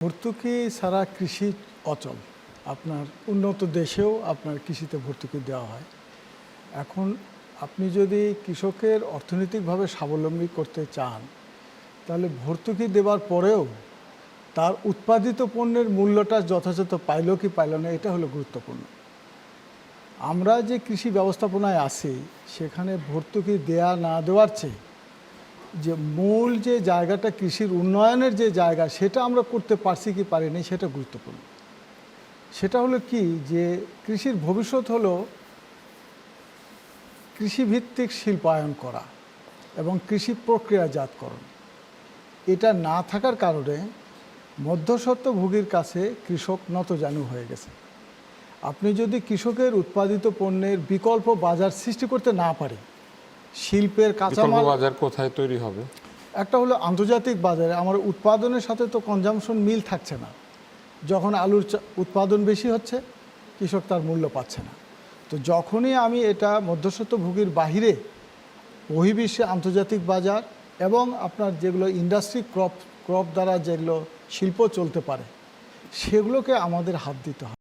ভর্তুকি ছাড়া কৃষি অচল। আপনার উন্নত দেশেও আপনার কৃষিতে ভর্তুকি দেওয়া হয়। এখন আপনি যদি কৃষকের অর্থনৈতিকভাবে স্বাবলম্বী করতে চান, তাহলে ভর্তুকি দেওয়ার পরেও তার উৎপাদিত পণ্যের মূল্যটা যথাযথ পাইল কি পাইল না, এটা হলো গুরুত্বপূর্ণ। আমরা যে কৃষি ব্যবস্থাপনায় আছি, সেখানে ভর্তুকি দেয়া না দেওয়ার চেয়ে যে মূল যে জায়গাটা কৃষির উন্নয়নের যে জায়গা, সেটা আমরা করতে পারছি কি পারিনি, সেটা গুরুত্বপূর্ণ। সেটা হলো কি, যে কৃষির ভবিষ্যৎ হলো কৃষিভিত্তিক শিল্পায়ন করা এবং কৃষি প্রক্রিয়াজাতকরণ। এটা না থাকার কারণে মধ্যস্বত্বভোগীর কাছে কৃষক নতজানু হয়ে গেছে। আপনি যদি কৃষকের উৎপাদিত পণ্যের বিকল্প বাজার সৃষ্টি করতে না পারে, শিল্পের কাঁচামাল বাজার কোথায় তৈরি হবে? একটা হলো আন্তর্জাতিক বাজারে। আমার উৎপাদনের সাথে তো কনজামশন মিল থাকছে না। যখন আলুর উৎপাদন বেশি হচ্ছে, কৃষক তার মূল্য পাচ্ছে না। তো যখনই আমি এটা মধ্যস্বত্বভোগীর বাহিরে বহির্বিশ্বে আন্তর্জাতিক বাজার এবং আপনার যেগুলো ইন্ডাস্ট্রি ক্রপ দ্বারা যেগুলো শিল্প চলতে পারে, সেগুলোকে আমাদের হাত দিতে হবে।